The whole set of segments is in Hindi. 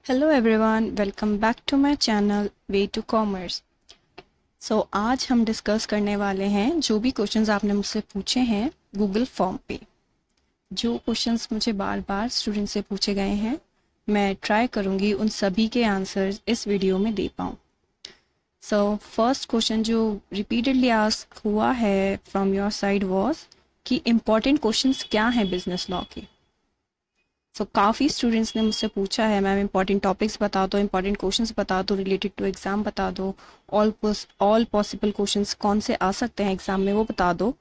Hello everyone, welcome back to my channel way to commerce. आज हम डिस्कस करने वाले हैं जो भी क्वेश्चंस आपने मुझसे पूछे हैं गूगल फॉर्म पे। जो क्वेश्चंस मुझे बार बार स्टूडेंट से पूछे गए हैं, मैं ट्राई करूंगी उन सभी के आंसर्स इस वीडियो में दे पाऊँ। फर्स्ट क्वेश्चन जो रिपीटेडली आस्क हुआ है फ्रॉम योर साइड वाज कि इम्पॉर्टेंट क्वेश्चंस क्या हैं बिजनेस लॉ के। काफ़ी स्टूडेंट्स ने मुझसे पूछा है, मैम इंपॉर्टेंट टॉपिक्स बता दो, इंपॉर्टेंट क्वेश्चंस बता दो, रिलेटेड टू एग्ज़ाम बता दो, ऑल पॉसिबल क्वेश्चंस कौन से आ सकते हैं एग्ज़ाम में वो बता दो।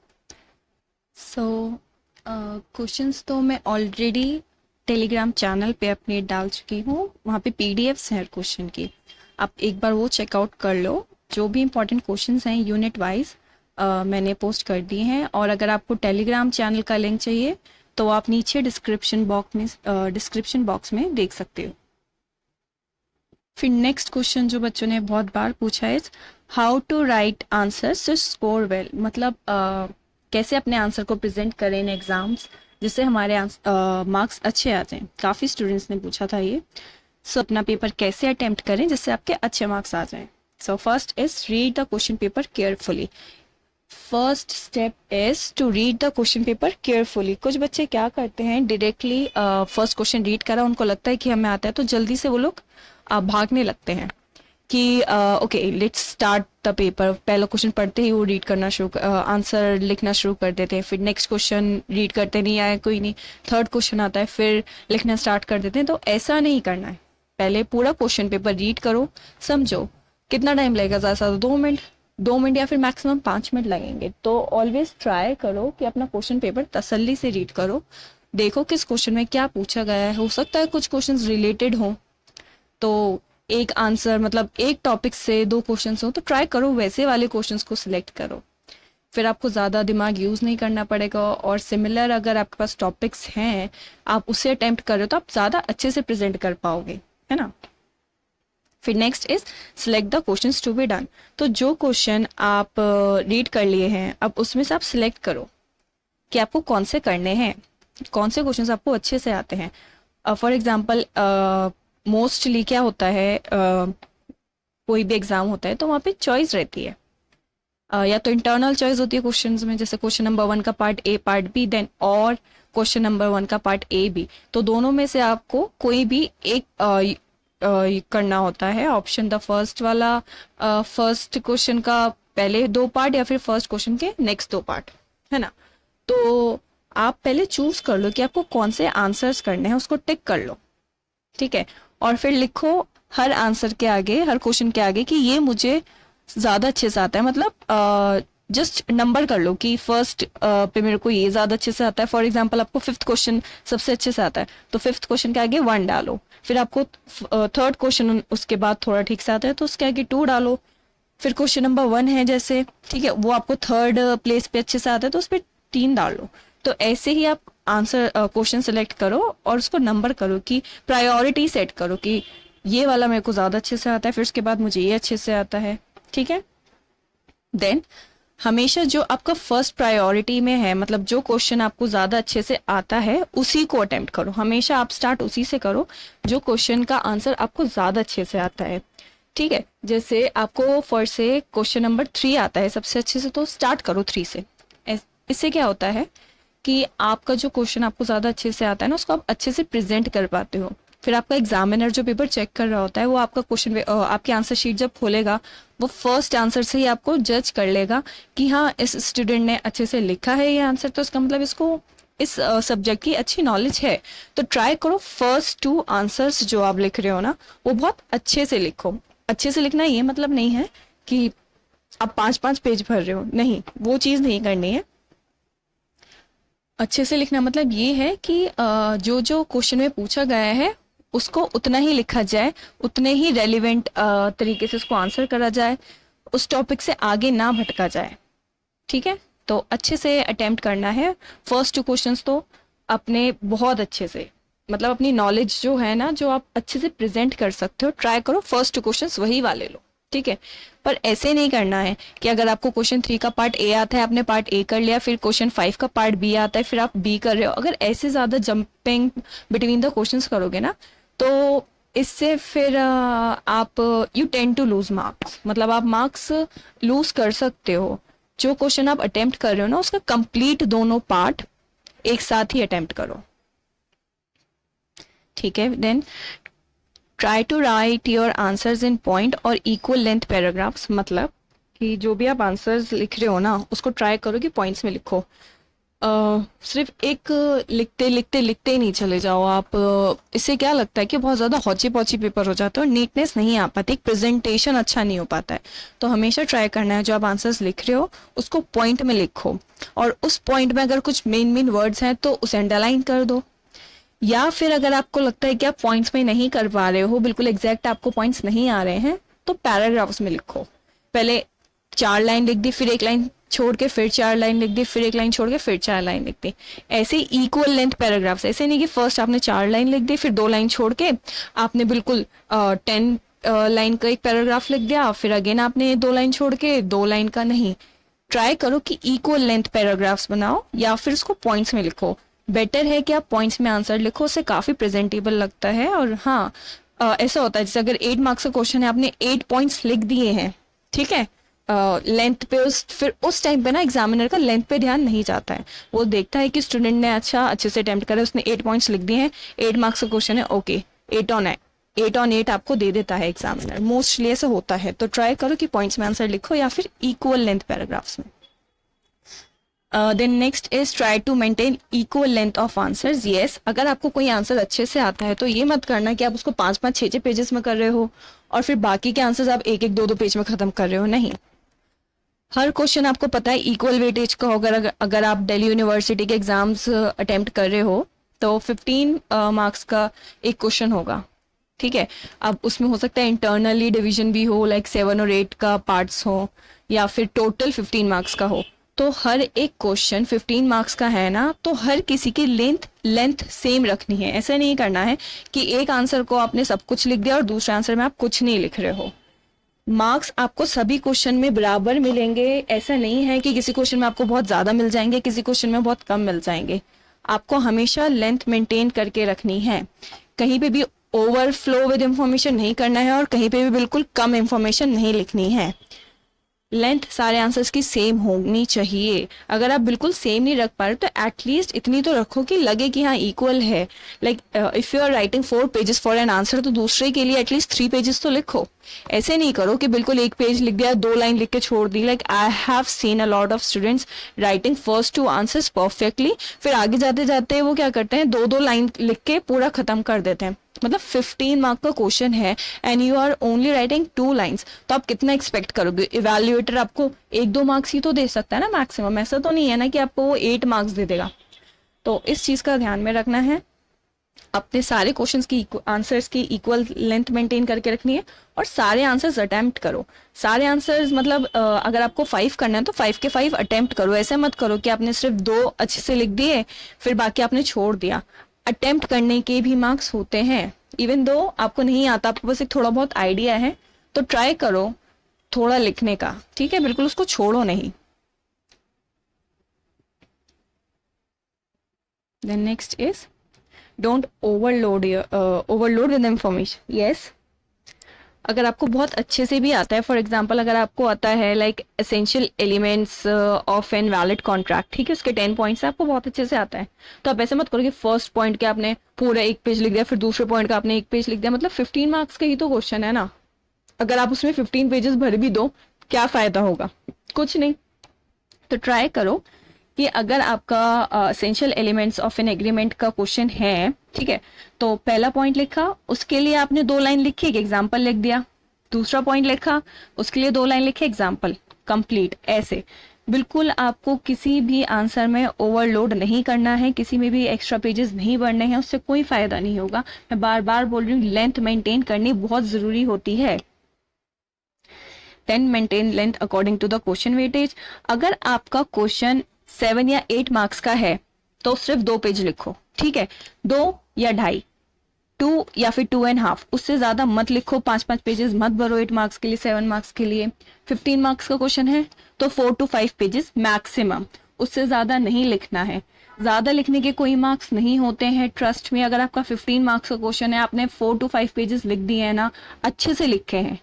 क्वेश्चंस तो मैं ऑलरेडी टेलीग्राम चैनल पे अपने डाल चुकी हूँ, वहाँ पे पीडीएफ्स हैं हर क्वेश्चन की, आप एक बार वो चेकआउट कर लो। जो भी इंपॉर्टेंट क्वेश्चंस हैं यूनिट वाइज मैंने पोस्ट कर दिए हैं, और अगर आपको टेलीग्राम चैनल का लिंक चाहिए तो आप नीचे डिस्क्रिप्शन बॉक्स में देख सकते हो। फिर नेक्स्ट क्वेश्चन जो बच्चों ने बहुत बार पूछा है, how to write answers to score well, मतलब कैसे अपने आंसर को प्रेजेंट करें इन एग्जाम्स जिससे हमारे मार्क्स अच्छे आ जाएं। काफ़ी स्टूडेंट्स ने पूछा था ये। अपना पेपर कैसे अटेम्प्ट करें जिससे आपके अच्छे मार्क्स आ जाएं। First is read the question paper carefully. First step is to read the question paper carefully. कुछ बच्चे क्या करते हैं, डायरेक्टली फर्स्ट क्वेश्चन रीड करा, उनको लगता है कि हमें आता है तो जल्दी से वो लोग भागने लगते हैं कि okay let's start the paper. पहला क्वेश्चन पढ़ते ही वो रीड करना आंसर लिखना शुरू कर देते हैं। फिर नेक्स्ट क्वेश्चन रीड करते नहीं आया कोई नहीं, थर्ड क्वेश्चन आता है फिर लिखना स्टार्ट कर देते हैं। तो ऐसा नहीं करना है, पहले पूरा क्वेश्चन पेपर रीड करो, समझो। कितना टाइम लगेगा, ज़्यादा से ज़्यादा 2 मिनट या फिर मैक्सिमम 5 मिनट लगेंगे। तो ऑलवेज ट्राई करो कि अपना क्वेश्चन पेपर तसल्ली से रीड करो, देखो किस क्वेश्चन में क्या पूछा गया है। हो सकता है कुछ क्वेश्चंस रिलेटेड हो, तो एक आंसर मतलब एक टॉपिक से 2 क्वेश्चंस हो तो ट्राई करो वैसे वाले क्वेश्चंस को सिलेक्ट करो। फिर आपको ज़्यादा दिमाग यूज़ नहीं करना पड़ेगा, और सिमिलर अगर आपके पास टॉपिक्स हैं आप उसे अटेम्प्ट करो तो आप ज़्यादा अच्छे से प्रेजेंट कर पाओगे, है ना। फिर next is select the questions to be done. तो जो क्वेश्चन आप रीड कर लिए हैं अब उसमें से आप सिलेक्ट करो कि आपको कौन से करने हैं, कौन से क्वेश्चंस आपको अच्छे से आते हैं। फॉर एग्जांपल मोस्टली क्या होता है, कोई भी एग्जाम होता है तो वहाँ पे चॉइस रहती है, या तो इंटरनल चॉइस होती है क्वेश्चंस में, जैसे क्वेश्चन नंबर 1 का part A part B, then और क्वेश्चन नंबर 1 का पार्ट ए बी। तो दोनों में से आपको कोई भी एक करना होता है ऑप्शन। द फर्स्ट वाला फर्स्ट क्वेश्चन का पहले 2 पार्ट, या फिर फर्स्ट क्वेश्चन के नेक्स्ट 2 पार्ट, है ना। तो आप पहले चूज कर लो कि आपको कौन से आंसर्स करने हैं, उसको टिक कर लो, ठीक है। और फिर लिखो हर आंसर के आगे, हर क्वेश्चन के आगे कि ये मुझे ज्यादा अच्छे से आता है, मतलब जस्ट नंबर कर लो कि फर्स्ट पे मेरे को ये ज्यादा अच्छे से आता है। फॉर एग्जांपल आपको 5th क्वेश्चन सबसे अच्छे से आता है तो 5th क्वेश्चन के आगे 1 डालो। फिर आपको 3rd क्वेश्चन उसके बाद थोड़ा ठीक से आता है तो उसके आगे 2 डालो। फिर क्वेश्चन नंबर 1 है जैसे, ठीक है, वो आपको 3rd प्लेस पे अच्छे से आता है तो उस पर 3 डालो। तो ऐसे ही आप आंसर क्वेश्चन सेलेक्ट करो और उसको नंबर करो कि प्रायोरिटी सेट करो कि ये वाला मेरे को ज्यादा अच्छे से आता है, फिर उसके बाद मुझे ये अच्छे से आता है, ठीक है। देन हमेशा जो आपका फर्स्ट प्रायोरिटी में है, मतलब जो क्वेश्चन आपको ज्यादा अच्छे से आता है उसी को अटेम्प्ट करो। हमेशा आप स्टार्ट उसी से करो जो क्वेश्चन का आंसर आपको ज्यादा अच्छे से आता है, ठीक है। जैसे आपको फॉर से क्वेश्चन नंबर 3 आता है सबसे अच्छे से, तो स्टार्ट करो 3 से। इससे क्या होता है कि आपका जो क्वेश्चन आपको ज्यादा अच्छे से आता है ना, उसको आप अच्छे से प्रेजेंट कर पाते हो। फिर आपका एग्जामिनर जो पेपर चेक कर रहा होता है वो आपका क्वेश्चन आपकी आंसर शीट जब खोलेगा वो फर्स्ट आंसर से ही आपको जज कर लेगा कि हाँ इस स्टूडेंट ने अच्छे से लिखा है ये आंसर, तो इसका मतलब इसको इस सब्जेक्ट की अच्छी नॉलेज है। तो ट्राई करो फर्स्ट 2 आंसर्स जो आप लिख रहे हो ना वो बहुत अच्छे से लिखो। अच्छे से लिखना ये मतलब नहीं है कि आप 5-5 पेज भर रहे हो, नहीं, वो चीज नहीं करनी है। अच्छे से लिखना मतलब ये है कि जो जो क्वेश्चन में पूछा गया है उसको उतना ही लिखा जाए, उतने ही रेलिवेंट तरीके से उसको आंसर करा जाए, उस टॉपिक से आगे ना भटका जाए, ठीक है। तो अच्छे से अटेम्प्ट करना है फर्स्ट 2 क्वेश्चंस, तो अपने बहुत अच्छे से, मतलब अपनी नॉलेज जो है ना जो आप अच्छे से प्रेजेंट कर सकते हो, ट्राई करो फर्स्ट 2 क्वेश्चंस वही वाले लो, ठीक है। पर ऐसे नहीं करना है कि अगर आपको क्वेश्चन 3 का पार्ट ए आता है आपने पार्ट ए कर लिया, फिर क्वेश्चन 5 का पार्ट बी आता है फिर आप बी कर रहे हो। अगर ऐसे ज्यादा जंपिंग बिटवीन द क्वेश्चंस करोगे ना तो इससे फिर आप you tend to lose marks, मतलब आप मार्क्स लूज कर सकते हो। जो क्वेश्चन आप अटेम्प्ट कर रहे हो ना, उसका कंप्लीट दोनों पार्ट एक साथ ही अटेम्प्ट करो, ठीक है। Then try to write your answers in point और इक्वल लेंथ पैराग्राफ्स, मतलब कि जो भी आप आंसर्स लिख रहे हो ना, उसको ट्राई करो कि पॉइंट्स में लिखो। सिर्फ एक लिखते लिखते लिखते ही नहीं चले जाओ आप। इससे क्या लगता है कि बहुत ज़्यादा हौची पौची पेपर हो जाता है और नीटनेस नहीं आ पाती, एक प्रेजेंटेशन अच्छा नहीं हो पाता है। तो हमेशा ट्राई करना है जो आप आंसर्स लिख रहे हो उसको पॉइंट में लिखो, और उस पॉइंट में अगर कुछ मेन वर्ड्स हैं तो उसे अंडरलाइन कर दो, या फिर अगर आपको लगता है कि आप पॉइंट्स में नहीं कर पा रहे हो, बिल्कुल एग्जैक्ट आपको पॉइंट्स नहीं आ रहे हैं, तो पैराग्राफ्स में लिखो। पहले 4 लाइन लिख दी, फिर 1 लाइन छोड़ के फिर 4 लाइन लिख दी, फिर 1 लाइन छोड़ के फिर 4 लाइन लिख दी। ऐसे इक्वल लेंथ पैराग्राफ्स, ऐसे नहीं कि फर्स्ट आपने 4 लाइन लिख दी, फिर 2 लाइन छोड़ के आपने बिल्कुल 10 लाइन का एक पैराग्राफ लिख दिया, फिर अगेन आपने 2 लाइन छोड़ के 2 लाइन का। नहीं, ट्राई करो कि इक्वल लेंथ पैराग्राफ्स बनाओ या फिर उसको पॉइंट्स में लिखो। बेटर है कि आप पॉइंट्स में आंसर लिखो, उससे काफी प्रेजेंटेबल लगता है। और हाँ, ऐसा होता है जैसे अगर 8 मार्क्स का क्वेश्चन है, आपने 8 पॉइंट्स लिख दिए हैं, ठीक है, लेंथ पे फिर उस टाइम पे ना एग्जामिनर का लेंथ पे ध्यान नहीं जाता है। वो देखता है कि स्टूडेंट ने अच्छे से अटेम्प्ट करा, उसने 8 पॉइंट्स लिख दिए हैं, 8 मार्क्स का क्वेश्चन है, ओके 8 ऑन 8 आपको दे देता है एग्जामिनर, मोस्टली ऐसा होता है। तो ट्राई करो कि पॉइंट्स में आंसर लिखो या फिर इक्वल लेंथ पैराग्राफ्स में। Then next is try to maintain equal length of answers. Yes, अगर आपको कोई आंसर अच्छे से आता है तो ये मत करना कि आप उसको 5-5, 6-6 पेजेस में कर रहे हो और फिर बाकी के आंसर्स आप 1-1, 2-2 पेज में खत्म कर रहे हो। नहीं, हर क्वेश्चन आपको पता है इक्वल वेटेज का होगा। अगर आप दिल्ली यूनिवर्सिटी के एग्जाम्स अटेम्प्ट कर रहे हो तो 15 मार्क्स का एक क्वेश्चन होगा, ठीक है। अब उसमें हो सकता है इंटरनली डिवीजन भी हो, लाइक 7 और 8 का पार्ट्स हो, या फिर टोटल 15 मार्क्स का हो। तो हर एक क्वेश्चन 15 मार्क्स का है ना, तो हर किसी की लेंथ सेम रखनी है। ऐसा नहीं करना है कि एक आंसर को आपने सब कुछ लिख दिया और दूसरे आंसर में आप कुछ नहीं लिख रहे हो। मार्क्स आपको सभी क्वेश्चन में बराबर मिलेंगे। ऐसा नहीं है कि किसी क्वेश्चन में आपको बहुत ज्यादा मिल जाएंगे, किसी क्वेश्चन में बहुत कम मिल जाएंगे। आपको हमेशा लेंथ मेंटेन करके रखनी है, कहीं पे भी ओवरफ्लो विद इंफॉर्मेशन नहीं करना है और कहीं पे भी बिल्कुल कम इंफॉर्मेशन नहीं लिखनी है। लेंथ सारे आंसर्स की सेम होनी चाहिए। अगर आप बिल्कुल सेम नहीं रख पा रहे तो एटलीस्ट इतनी तो रखो कि लगे कि हाँ इक्वल है। Like if you are writing 4 pages for an answer, तो दूसरे के लिए एटलीस्ट 3 पेजेस तो लिखो। ऐसे नहीं करो कि बिल्कुल 1 पेज लिख दिया, 2 लाइन लिख के छोड़ दी। Like I have seen a lot of students writing first 2 answers perfectly, फिर आगे जाते जाते वो क्या करते हैं, 2-2 लाइन लिख के पूरा खत्म कर देते हैं। मतलब 15 मार्क का क्वेश्चन है and you are only writing 2 lines, तो आप कितना एक्सपेक्ट करोगे? इवैल्यूएटर आपको 1-2 मार्क्स ही तो दे सकता है ना मैक्सिमम, ऐसा तो नहीं है ना कि आपको वो 8 मार्क्स दे देगा। तो इस चीज का ध्यान में रखना है, अपने सारे क्वेश्चंस की आंसर्स की इक्वल लेंथ मेंटेन करके रखनी है और सारे आंसर्स अटेम्प्ट करो। सारे आंसर्स मतलब अगर आपको 5 करना है तो 5 के 5 अटेम्प्ट करो। ऐसे मत करो कि आपने सिर्फ 2 अच्छे से लिख दिए फिर बाकी आपने छोड़ दिया। अटेम्प्ट करने के भी मार्क्स होते हैं, इवन दो आपको नहीं आता, आपको बस एक थोड़ा बहुत आइडिया है, तो ट्राई करो थोड़ा लिखने का, ठीक है, बिल्कुल उसको छोड़ो नहीं। Then next is don't overload with information. Yes, अगर आपको बहुत अच्छे से भी आता है, फॉर एग्जाम्पल अगर आपको आता है like essential elements of an valid contract, ठीक है, उसके 10 पॉइंट्स आपको बहुत अच्छे से आता है, तो आप ऐसे मत करो कि फर्स्ट पॉइंट के आपने पूरा 1 पेज लिख दिया, फिर दूसरे पॉइंट का आपने 1 पेज लिख दिया। मतलब 15 मार्क्स का ही तो क्वेश्चन है ना, अगर आप उसमें 15 पेजेस भर भी दो क्या फायदा होगा? कुछ नहीं। तो ट्राई करो कि अगर आपका essential elements of an agreement का क्वेश्चन है, ठीक है, तो पहला पॉइंट लिखा, उसके लिए आपने 2 लाइन लिखी, एक एग्जाम्पल लिख दिया। दूसरा पॉइंट लिखा, उसके लिए 2 लाइन लिखे, एग्जाम्पल कंप्लीट। ऐसे बिल्कुल आपको किसी भी आंसर में ओवरलोड नहीं करना है, किसी में भी एक्स्ट्रा पेजेस नहीं बढ़ने हैं, उससे कोई फायदा नहीं होगा। मैं बार बार बोल रही हूँ, लेंथ मेंटेन करनी बहुत जरूरी होती है। Then maintain length according to the question weightage. अगर आपका क्वेश्चन 7 या 8 मार्क्स का है तो सिर्फ 2 पेज लिखो, ठीक है, 2 या 2.5, 2 या फिर 2.5, उससे ज्यादा मत लिखो। 5-5 पेजेस मत भरो 8 मार्क्स के लिए, 7 मार्क्स के लिए। 15 मार्क्स का क्वेश्चन है तो 4 to 5 पेजेस मैक्सिमम, उससे ज्यादा नहीं लिखना है। ज़्यादा लिखने के कोई मार्क्स नहीं होते हैं, ट्रस्ट में। अगर आपका 15 मार्क्स का क्वेश्चन है, आपने 4 to 5 पेजेस लिख दिए हैं ना, अच्छे से लिखे हैं,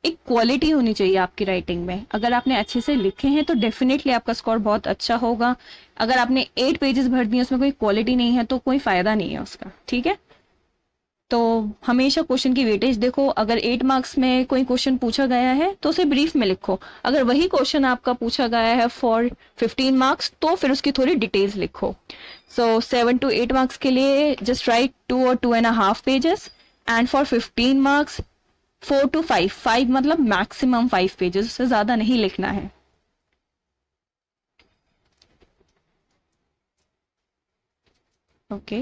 एक क्वालिटी होनी चाहिए आपकी राइटिंग में। अगर आपने अच्छे से लिखे हैं तो डेफिनेटली आपका स्कोर बहुत अच्छा होगा। अगर आपने 8 पेजेस भर दिए, उसमें कोई क्वालिटी नहीं है तो कोई फायदा नहीं है उसका, ठीक है। तो हमेशा क्वेश्चन की वेटेज देखो। अगर 8 मार्क्स में कोई क्वेश्चन पूछा गया है तो उसे ब्रीफ में लिखो। अगर वही क्वेश्चन आपका पूछा गया है फॉर 15 मार्क्स तो फिर उसकी थोड़ी डिटेल्स लिखो। सो 7 to 8 मार्क्स के लिए just right 2 or 2.5 pages, and for 15 marks 4 to 5 मतलब मैक्सिमम 5 पेजेस, उससे ज्यादा नहीं लिखना है। Okay,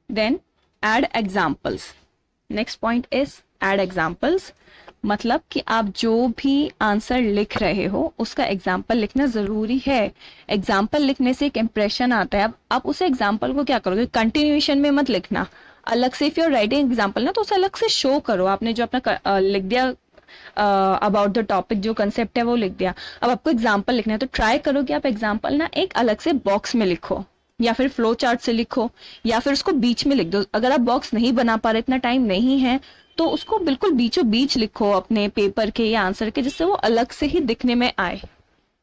then add examples. Next point is add examples। मतलब कि आप जो भी आंसर लिख रहे हो उसका एग्जाम्पल लिखना जरूरी है। एग्जाम्पल लिखने से एक इम्प्रेशन आता है। अब आप उस एग्जाम्पल को क्या करोगे, कंटिन्यूएशन में मत लिखना, अलग से। If you are writing example ना, तो उसे अलग से शो करो। आपने जो अपना लिख दिया अबाउट द टॉपिक, जो कंसेप्ट है वो लिख दिया। अब आपको एग्जाम्पल लिखना है तो ट्राई करो कि आप एग्जाम्पल ना एक अलग से बॉक्स में लिखो, या फिर फ्लो चार्ट से लिखो, या फिर उसको बीच में लिख दो। अगर आप बॉक्स नहीं बना पा रहे, इतना टाइम नहीं है, तो उसको बिल्कुल बीचों बीच लिखो अपने पेपर के या आंसर के, जिससे वो अलग से ही दिखने में आए,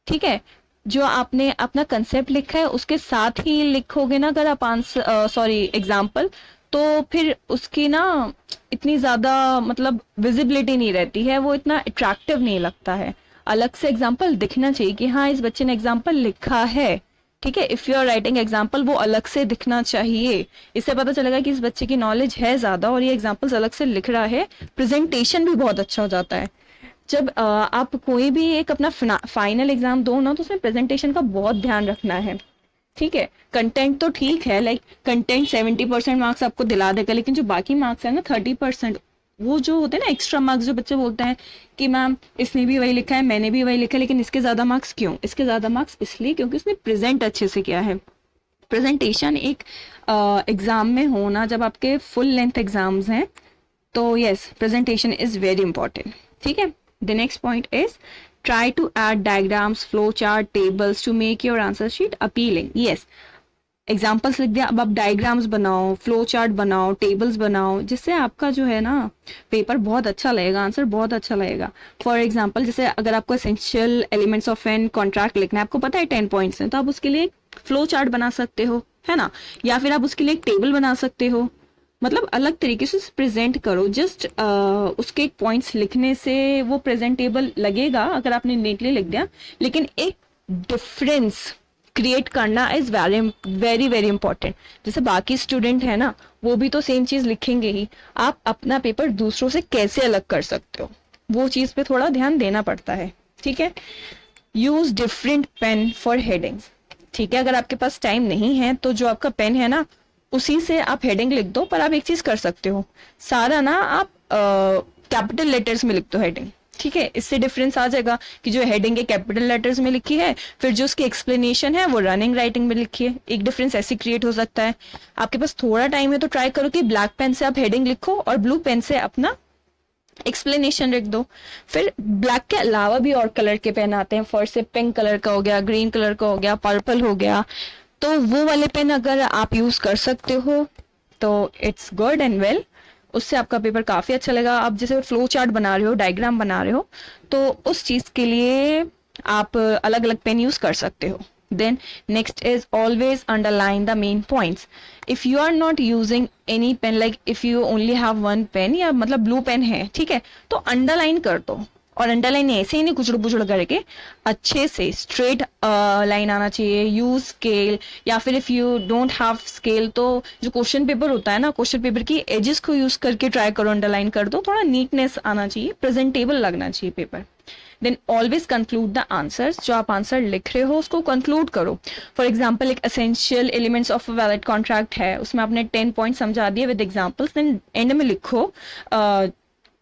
ठीक है। जो आपने अपना कंसेप्ट लिखा है उसके साथ ही लिखोगे ना अगर आप आंसर एग्जाम्पल, तो फिर उसकी ना इतनी ज्यादा मतलब विजिबिलिटी नहीं रहती है, वो इतना अट्रैक्टिव नहीं लगता है। अलग से एग्जाम्पल दिखना चाहिए कि हाँ इस बच्चे ने एग्जाम्पल लिखा है, ठीक है। If you are writing example, वो अलग से दिखना चाहिए। इससे पता चलेगा कि इस बच्चे की नॉलेज है ज्यादा और ये एग्जाम्पल्स अलग से लिख रहा है। प्रेजेंटेशन भी बहुत अच्छा हो जाता है। जब आप कोई भी एक अपना फाइनल एग्जाम दो ना, तो उसमें प्रेजेंटेशन का बहुत ध्यान रखना है, ठीक है। कंटेंट तो ठीक है, लाइक कंटेंट 70% मार्क्स आपको दिला देगा, लेकिन जो बाकी मार्क्स है ना 30%, वो जो होते हैं ना एक्स्ट्रा मार्क्स, जो बच्चे बोलते हैं कि मैम इसने भी वही लिखा है, मैंने भी वही लिखा है, लेकिन इसके ज्यादा मार्क्स क्यों? इसके ज्यादा मार्क्स इसलिए क्योंकि उसने प्रेजेंट अच्छे से किया है। प्रेजेंटेशन एक एग्जाम में होना, जब आपके फुल लेंथ एग्जाम्स हैं, तो yes presentation is very important, ठीक है। The next point is try to add diagrams, flow chart, tables to make your answer sheet appealing. Yes, examples लिख दिया, अब आप डायग्राम्स बनाओ, फ्लो चार्ट बनाओ, टेबल्स बनाओ, जिससे आपका जो है ना पेपर बहुत अच्छा लगेगा, आंसर बहुत अच्छा लगेगा। फॉर एग्जाम्पल, जैसे अगर आपको essential elements of an contract लिखना है, आपको पता है 10 पॉइंट्स हैं, तो आप उसके लिए फ्लो चार्ट बना सकते हो, है ना। या फिर आप उसके लिए एक टेबल बना सकते हो। मतलब अलग तरीके से प्रेजेंट करो। जस्ट उसके पॉइंट्स लिखने से वो प्रेजेंटेबल लगेगा अगर आपने नीटली लिख दिया, लेकिन एक डिफरेंस क्रिएट करना is very very very important. जैसे बाकी स्टूडेंट है ना, वो भी तो सेम चीज लिखेंगे ही, आप अपना पेपर दूसरों से कैसे अलग कर सकते हो, वो चीज पे थोड़ा ध्यान देना पड़ता है, ठीक है। Use different pen for headings, ठीक है। अगर आपके पास टाइम नहीं है तो जो आपका पेन है ना, उसी से आप हेडिंग लिख दो। पर आप एक चीज कर सकते हो, सारा ना आप कैपिटल लेटर्स में लिख दो हेडिंग, ठीक है। इससे डिफरेंस आ जाएगा कि जो हेडिंग है कैपिटल लेटर्स में लिखी है, फिर जो उसकी एक्सप्लेनेशन है वो रनिंग राइटिंग में लिखी है। एक डिफरेंस ऐसे क्रिएट हो सकता है। आपके पास थोड़ा टाइम है तो ट्राई करो कि ब्लैक पेन से आप हेडिंग लिखो और ब्लू पेन से अपना एक्सप्लेनेशन लिख दो। फिर ब्लैक के अलावा भी और कलर के पेन आते हैं, फर्स्ट से पिंक कलर का हो गया, ग्रीन कलर का हो गया, पर्पल हो गया, तो वो वाले पेन अगर आप यूज कर सकते हो तो इट्स गुड एंड वेल, उससे आपका पेपर काफी अच्छा लगेगा। आप जैसे फ्लो चार्ट बना रहे हो, डायग्राम बना रहे हो, तो उस चीज के लिए आप अलग अलग पेन यूज कर सकते हो। Then next is always underline the main points. If you are not using any pen, like if you only have one pen, या मतलब ब्लू पेन है, ठीक है, तो अंडरलाइन कर दो। और अंडरलाइन ऐसे ही नहीं कुचड़ पुचड़ करके, अच्छे से स्ट्रेट लाइन आना चाहिए। यूज स्केल, या फिर if you don't have scale तो जो क्वेश्चन पेपर होता है ना, क्वेश्चन पेपर की एजेस को यूज करके ट्राई करो, अंडरलाइन कर दो। थोड़ा नीटनेस आना चाहिए, प्रेजेंटेबल लगना चाहिए paper. Then always conclude the answers. जो आप आंसर लिख रहे हो उसको कंक्लूड करो। फॉर एग्जाम्पल, एक essential elements of a valid contract है, उसमें आपने 10 पॉइंट समझा दिए विद एग्जाम्पल्स। देन एंड में लिखो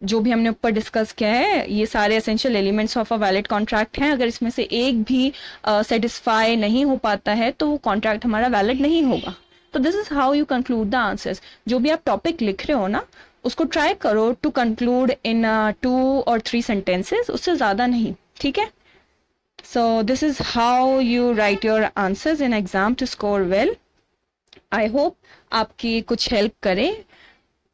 जो भी हमने ऊपर डिस्कस किया है, ये सारे essential elements of a valid contract हैं। अगर इसमें से एक भी सेटिस्फाई नहीं हो पाता है तो वो कॉन्ट्रैक्ट हमारा वैलिड नहीं होगा। तो this is how you conclude the answers. जो भी आप टॉपिक लिख रहे हो ना, उसको ट्राई करो to conclude in 2 or 3 sentences, उससे ज्यादा नहीं, ठीक है। So this is how you write your answers in exam to score well. I hope आपकी कुछ हेल्प करे,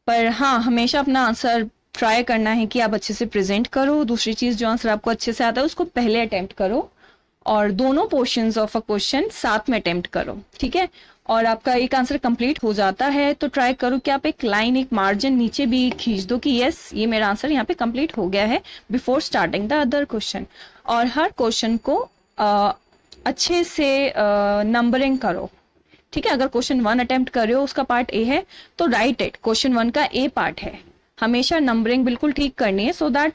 पर हाँ हमेशा अपना आंसर ट्राई करना है कि आप अच्छे से प्रेजेंट करो। दूसरी चीज, जो आंसर आपको अच्छे से आता है उसको पहले अटेम्प्ट करो, और दोनों पोर्शंस ऑफ अ क्वेश्चन साथ में अटेम्प्ट करो, ठीक है। और आपका एक आंसर कंप्लीट हो जाता है तो ट्राई करो कि आप एक लाइन, एक मार्जिन नीचे भी खींच दो कि यस ये मेरा आंसर यहाँ पे कंप्लीट हो गया है before starting the other question. और हर क्वेश्चन को अच्छे से नंबरिंग करो, ठीक है। अगर क्वेश्चन 1 अटेम्प्ट कर रहे हो, उसका पार्ट ए है तो राइट इट, क्वेश्चन 1 का ए पार्ट है। हमेशा नंबरिंग बिल्कुल ठीक करनी है, सो दैट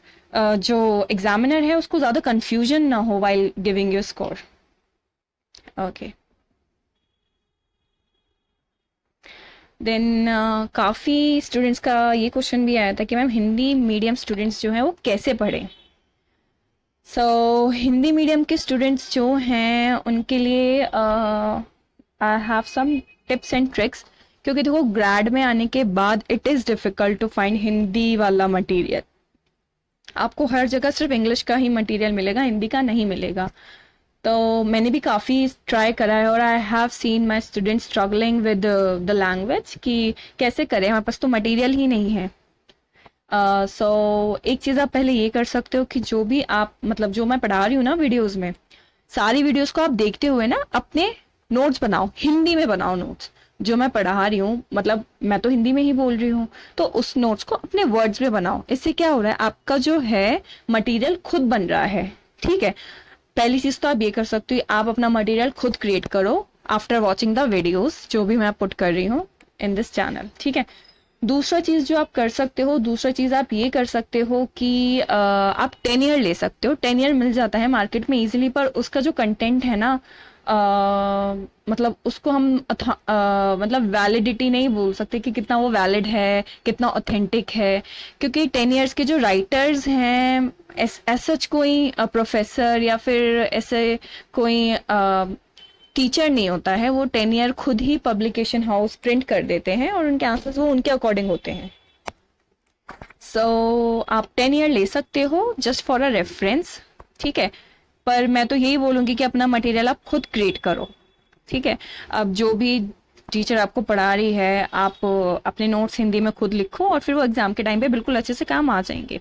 जो एग्जामिनर है उसको ज्यादा कंफ्यूजन ना हो while giving you score. Okay, then काफ़ी स्टूडेंट्स का ये क्वेश्चन भी आया था कि मैम हिंदी मीडियम स्टूडेंट्स जो हैं वो कैसे पढ़ें। हिंदी मीडियम के स्टूडेंट्स जो हैं उनके लिए I have some tips and tricks, क्योंकि देखो ग्रेड में आने के बाद it is difficult to find Hindi वाला मटेरियल। आपको हर जगह सिर्फ इंग्लिश का ही मटेरियल मिलेगा, हिंदी का नहीं मिलेगा। तो मैंने भी काफ़ी ट्राई करा है, और आई have seen my students struggling with the language कि कैसे करें, हमारे पास तो मटेरियल ही नहीं है। एक चीज़ आप पहले ये कर सकते हो कि जो भी आप, मतलब जो मैं पढ़ा रही हूँ ना वीडियोस में, सारी वीडियोस को आप देखते हुए ना अपने नोट्स बनाओ, हिंदी में बनाओ नोट्स। जो मैं पढ़ा रही हूँ, मतलब मैं तो हिंदी में ही बोल रही हूँ, तो उस नोट्स को अपने वर्ड्स में बनाओ। इससे क्या हो रहा है, आपका जो है मटेरियल खुद बन रहा है, ठीक है। पहली चीज तो आप ये कर सकते हो, आप अपना मटेरियल खुद क्रिएट करो आफ्टर वॉचिंग द वीडियोस जो भी मैं पुट कर रही हूँ इन दिस चैनल, ठीक है। दूसरा चीज जो आप कर सकते हो, दूसरा चीज आप ये कर सकते हो कि आप 10 ईयर ले सकते हो। 10 ईयर मिल जाता है मार्केट में इजीली, पर उसका जो कंटेंट है ना, मतलब उसको हम मतलब वैलिडिटी नहीं बोल सकते कि कितना वो वैलिड है, कितना ऑथेंटिक है, क्योंकि 10 ईयर्स के जो राइटर्स हैं सच कोई प्रोफेसर या फिर ऐसे कोई टीचर नहीं होता है। वो 10 ईयर खुद ही पब्लिकेशन हाउस प्रिंट कर देते हैं और उनके आंसर्स वो उनके अकॉर्डिंग होते हैं। आप 10 ईयर ले सकते हो जस्ट फॉर अ रेफरेंस, ठीक है। पर मैं तो यही बोलूँगी कि अपना मटेरियल आप खुद क्रिएट करो, ठीक है। अब जो भी टीचर आपको पढ़ा रही है, आप अपने नोट्स हिंदी में खुद लिखो, और फिर वो एग्जाम के टाइम पे बिल्कुल अच्छे से काम आ जाएंगे।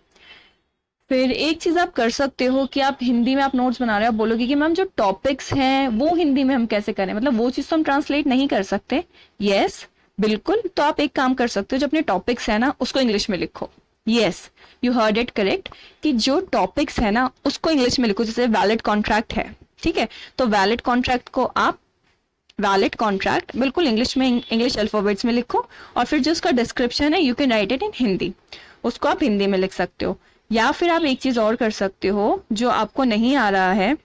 फिर एक चीज़ आप कर सकते हो कि आप हिंदी में आप नोट्स बना रहे हो, आप बोलोगे कि मैम जो टॉपिक्स हैं वो हिंदी में हम कैसे करें, मतलब वो चीज़ तो हम ट्रांसलेट नहीं कर सकते। यस, बिल्कुल। तो आप एक काम कर सकते हो, जो अपने टॉपिक्स है ना उसको इंग्लिश में लिखो। Yes, you heard it correct, कि जो टॉपिक्स है ना उसको इंग्लिश में लिखो। जैसे वैलिड कॉन्ट्रैक्ट है, ठीक है, तो वैलिड कॉन्ट्रैक्ट को आप वैलिड कॉन्ट्रैक्ट बिल्कुल इंग्लिश में, इंग्लिश अल्फाबेट्स में लिखो, और फिर जो उसका डिस्क्रिप्शन है you can write it in Hindi, उसको आप हिंदी में लिख सकते हो। या फिर आप एक चीज और कर सकते हो, जो आपको नहीं आ रहा है,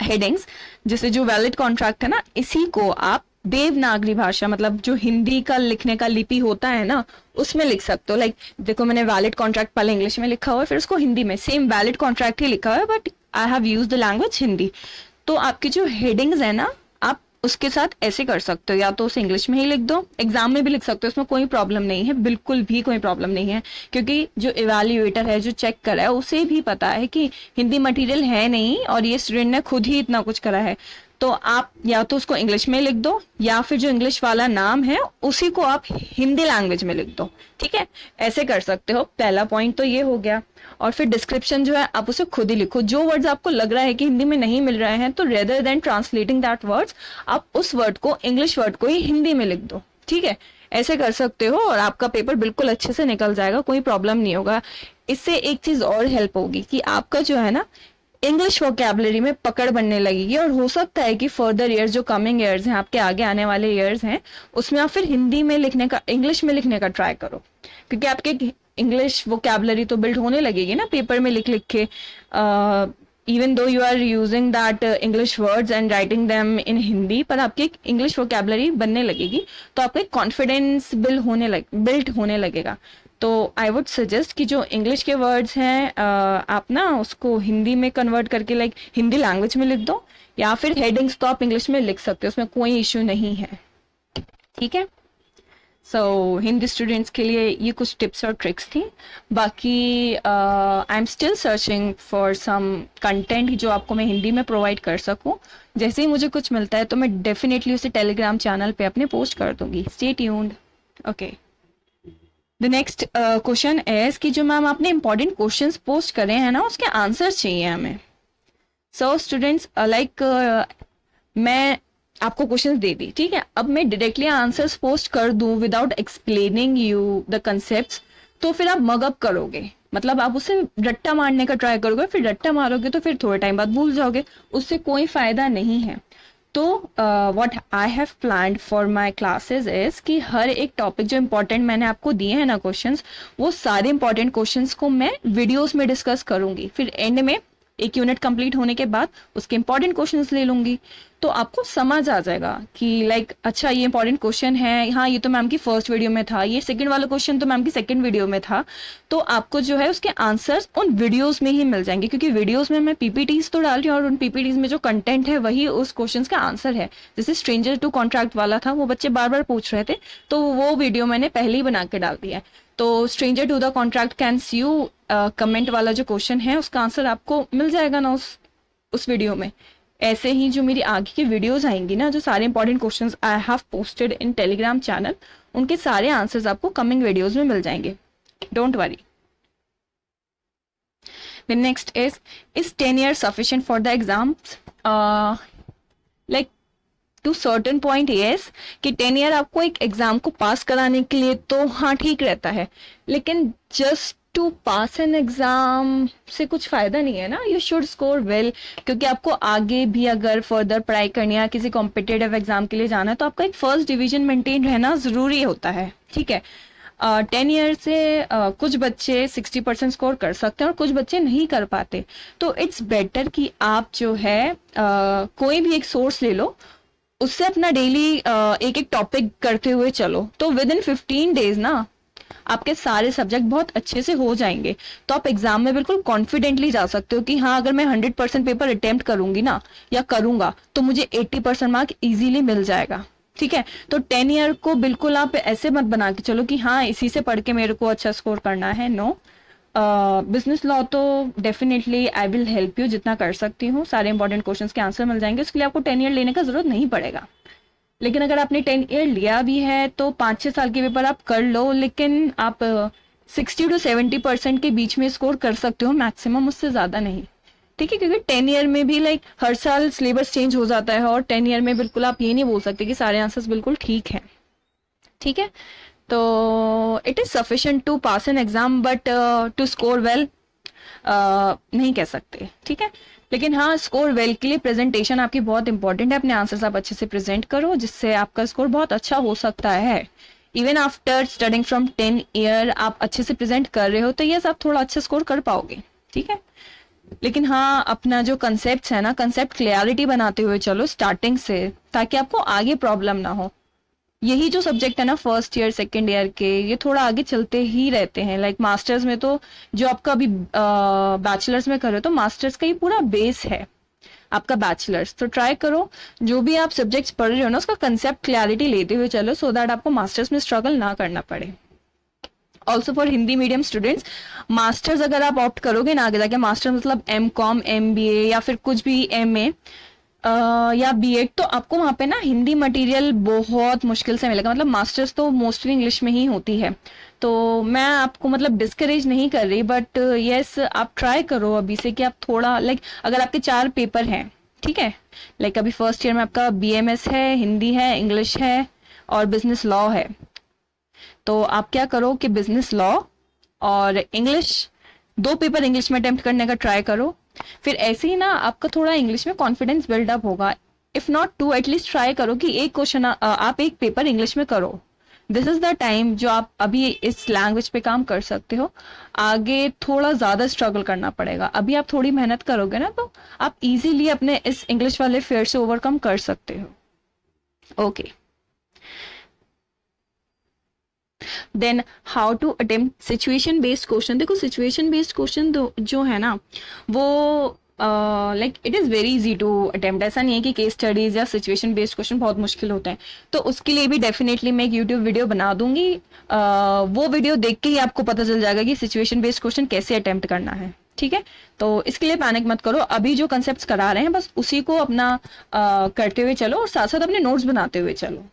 हेडिंग्स, जैसे जो वैलिड कॉन्ट्रैक्ट है ना, इसी को आप देवनागरी भाषा, मतलब जो हिंदी का लिखने का लिपि होता है ना, उसमें लिख सकते हो। लाइक देखो, मैंने वैलिड कॉन्ट्रैक्ट पहले इंग्लिश में लिखा हुआ है, फिर उसको हिंदी में सेम वैलिड कॉन्ट्रैक्ट ही लिखा हुआ है, but I have use the language Hindi. तो आपकी जो हेडिंग्स है ना, आप उसके साथ ऐसे कर सकते हो, या तो उसे इंग्लिश में ही लिख दो, एग्जाम में भी लिख सकते हो, उसमें कोई प्रॉब्लम नहीं है, बिल्कुल भी कोई प्रॉब्लम नहीं है, क्योंकि जो इवैल्यूएटर है, जो चेक करा है, उसे भी पता है कि हिंदी मटेरियल है नहीं, और ये स्टूडेंट ने खुद ही इतना कुछ करा है। तो आप या तो उसको इंग्लिश में लिख दो, या फिर जो इंग्लिश वाला नाम है उसी को आप हिंदी लैंग्वेज में लिख दो, ठीक है। ऐसे कर सकते हो। पहला पॉइंट तो ये हो गया। और फिर डिस्क्रिप्शन जो है आप उसे खुद ही लिखो। जो वर्ड्स आपको लग रहा है कि हिंदी में नहीं मिल रहे हैं, तो rather than translating that words, आप उस वर्ड को, इंग्लिश वर्ड को ही हिंदी में लिख दो, ठीक है। ऐसे कर सकते हो, और आपका पेपर बिल्कुल अच्छे से निकल जाएगा, कोई प्रॉब्लम नहीं होगा। इससे एक चीज और हेल्प होगी कि आपका जो है ना इंग्लिश वोकैबुलरी में पकड़ बनने लगेगी, और हो सकता है कि फर्दर ईयर्स, जो कमिंग ईयर्स हैं, आपके आगे आने वाले ईयर्स हैं, उसमें आप फिर हिंदी में लिखने का, इंग्लिश में लिखने का ट्राई करो, क्योंकि आपके इंग्लिश वोकैबुलरी तो बिल्ड होने लगेगी ना पेपर में लिख लिख के। Even though you are using that English words and writing them in Hindi, पर आपकी इंग्लिश वोकैबुलरी बनने लगेगी, तो आपका कॉन्फिडेंस बिल्ड होने लगेगा। तो आई वुड सजेस्ट कि जो इंग्लिश के वर्ड्स हैं, आप ना उसको हिंदी में कन्वर्ट करके, लाइक हिंदी लैंग्वेज में लिख दो, या फिर हेडिंग्स तो आप इंग्लिश में लिख सकते हो, उसमें कोई इश्यू नहीं है, ठीक है। सो हिंदी स्टूडेंट्स के लिए ये कुछ टिप्स और ट्रिक्स थी। बाकी I am still searching for some content जो आपको मैं हिंदी में प्रोवाइड कर सकूं। जैसे ही मुझे कुछ मिलता है तो मैं डेफिनेटली उसे टेलीग्राम चैनल पे अपने पोस्ट कर दूंगी। Stay tuned. Okay, the next question is कि जो मैम आपने इंपॉर्टेंट क्वेश्चंस पोस्ट करे हैं ना, उसके आंसर्स चाहिए हमें। सो स्टूडेंट्स लाइक मैं आपको क्वेश्चंस दे दी, ठीक है, अब मैं डायरेक्टली आंसर्स पोस्ट कर दूं without explaining you the concepts, तो फिर आप मगअप करोगे, मतलब आप उसे रट्टा मारने का ट्राई करोगे, फिर रट्टा मारोगे तो फिर थोड़े टाइम बाद भूल जाओगे, उससे कोई फायदा नहीं है। तो what I have planned for my classes is कि हर एक टॉपिक जो इंपॉर्टेंट मैंने आपको दिए हैं ना क्वेश्चंस, वो सारे इंपॉर्टेंट क्वेश्चंस को मैं वीडियोस में डिस्कस करूंगी। फिर एंड में एक यूनिट कंप्लीट होने के बाद उसके इंपॉर्टेंट क्वेश्चंस ले लूंगी, तो आपको समझ आ जाएगा कि लाइक अच्छा ये इंपॉर्टेंट क्वेश्चन है, हाँ ये तो मैम की फर्स्ट वीडियो में था, ये सेकंड वाला क्वेश्चन तो मैम की सेकंड वीडियो में था। तो आपको जो है उसके आंसर्स उन वीडियोस में ही मिल जाएंगे, क्योंकि वीडियोस में मैं पीपीटीज तो डाल रही हूँ और उन पीपीटीज में जो कंटेंट है वही उस क्वेश्चन का आंसर है। जैसे स्ट्रेंजर टू कॉन्ट्रैक्ट वाला था, वो बच्चे बार बार पूछ रहे थे, तो वो वीडियो मैंने पहले ही बना के डाल दिया है। तो stranger to the contract can see you comment वाला जो क्वेश्चन है उसका आंसर आपको मिल जाएगा ना उस वीडियो में। ऐसे ही जो मेरी आगे की वीडियोस आएंगी ना, जो सारे important questions I have posted in Telegram channel, उनके सारे आंसर्स आपको कमिंग वीडियोस में मिल जाएंगे, don't worry. The next is 10 years sufficient for the exams? Like to certain point yes कि 10 ईयर आपको एक एग्जाम को पास कराने के लिए तो हाँ ठीक रहता है, लेकिन just to pass an exam से कुछ फायदा नहीं है ना। यू शुड स्कोर वेल, क्योंकि आपको आगे भी अगर फर्दर पढ़ाई करनी है, किसी कॉम्पिटेटिव एग्जाम के लिए जाना है, तो आपका एक फर्स्ट डिवीजन मेंटेन रहना जरूरी होता है, ठीक है। 10 ईयर से कुछ बच्चे 60% स्कोर कर सकते हैं और कुछ बच्चे नहीं कर पाते। तो इट्स बेटर कि आप जो है कोई भी एक सोर्स ले लो, उससे अपना डेली एक एक टॉपिक करते हुए चलो, तो विद इन 15 डेज ना आपके सारे सब्जेक्ट बहुत अच्छे से हो जाएंगे। तो आप एग्जाम में बिल्कुल कॉन्फिडेंटली जा सकते हो कि हाँ अगर मैं 100% पेपर अटेम्प्ट करूंगी ना या करूंगा तो मुझे 80% मार्क इजीली मिल जाएगा, ठीक है। तो 10 ईयर को बिल्कुल आप ऐसे मत बना के चलो कि हाँ इसी से पढ़ के मेरे को अच्छा स्कोर करना है, नो। बिजनेस लॉ तो definitely I will help you, जितना कर सकती हूँ, सारे इंपॉर्टेंट क्वेश्चंस के आंसर मिल जाएंगे, उसके लिए आपको 10 ईयर लेने का जरूरत नहीं पड़ेगा। लेकिन अगर आपने 10 ईयर लिया भी है तो 5-6 साल के पेपर आप कर लो, लेकिन आप 60 to 70% के बीच में स्कोर कर सकते हो मैक्सिमम, उससे ज्यादा नहीं, ठीक है। क्योंकि 10 ईयर में भी लाइक हर साल सिलेबस चेंज हो जाता है, और 10 ईयर में बिल्कुल आप ये नहीं बोल सकते कि सारे आंसर्स बिल्कुल ठीक है, ठीक है। तो it is sufficient to pass an exam, but to score well नहीं कह सकते, ठीक है। लेकिन हाँ स्कोर वेल के लिए प्रेजेंटेशन आपकी बहुत इंपॉर्टेंट है, अपने आंसर्स आप अच्छे से प्रेजेंट करो, जिससे आपका स्कोर बहुत अच्छा हो सकता है। Even after studying from 10 year आप अच्छे से प्रेजेंट कर रहे हो तो यस आप थोड़ा अच्छा स्कोर कर पाओगे, ठीक है। लेकिन हाँ अपना जो कंसेप्ट है ना, कंसेप्ट क्लियरिटी बनाते हुए चलो स्टार्टिंग से, ताकि आपको आगे प्रॉब्लम ना हो। यही जो सब्जेक्ट है ना फर्स्ट ईयर सेकेंड ईयर के, ये थोड़ा आगे चलते ही रहते हैं। लाइक मास्टर्स में तो जो आपका अभी बैचलर्स में कर रहे हो, तो मास्टर्स का ही पूरा बेस है आपका बैचलर्स। तो ट्राई करो जो भी आप सब्जेक्ट्स पढ़ रहे हो ना, उसका कंसेप्ट क्लैरिटी लेते हुए चलो, सो दैट आपको मास्टर्स में स्ट्रगल ना करना पड़े। Also for Hindi medium students, masters अगर आप ऑप्ट करोगे ना आगे जाके, मास्टर मतलब MCOM MBA या फिर कुछ भी MA या बीएड, तो आपको वहाँ पे ना हिंदी मटेरियल बहुत मुश्किल से मिलेगा। मतलब मास्टर्स तो मोस्टली इंग्लिश में ही होती है, तो मैं आपको मतलब डिस्करेज नहीं कर रही, बट यस आप ट्राई करो अभी से कि आप थोड़ा लाइक अगर आपके 4 पेपर हैं, ठीक है, लाइक अभी फर्स्ट ईयर में आपका BMS है, हिंदी है, इंग्लिश है और बिजनेस लॉ है, तो आप क्या करो कि बिजनेस लॉ और इंग्लिश 2 पेपर इंग्लिश में अटेम्प्ट करने का ट्राई करो। फिर ऐसे ही ना आपका थोड़ा इंग्लिश में कॉन्फिडेंस बिल्डअप होगा। इफ नॉट 2 एटलीस्ट ट्राई करो कि एक क्वेश्चन आप एक पेपर इंग्लिश में करो। दिस इज द टाइम जो आप अभी इस लैंग्वेज पे काम कर सकते हो, आगे थोड़ा ज्यादा स्ट्रगल करना पड़ेगा। अभी आप थोड़ी मेहनत करोगे ना तो आप इजीली अपने इस इंग्लिश वाले फेयर से ओवरकम कर सकते हो। Okay, then how to attempt situation based question. देखो सिचुएशन बेस्ड क्वेश्चन जो है ना, वो like it is very easy to attempt. ऐसा नहीं है कि केस स्टडीज या सिचुएशन बेस्ड क्वेश्चन बहुत मुश्किल होते हैं, तो उसके लिए भी डेफिनेटली मैं एक यूट्यूब वीडियो बना दूंगी। वो वीडियो देख के ही आपको पता चल जाएगा कि सिचुएशन बेस्ड क्वेश्चन कैसे अटेम्प्ट करना है, ठीक है। तो इसके लिए पैनिक मत करो, अभी जो कंसेप्ट करा रहे हैं बस उसी को अपना करते हुए चलो और साथ साथ अपने नोट्स बनाते हुए चलो।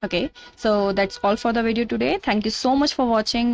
Okay, so that's all for the video today. Thank you so much for watching.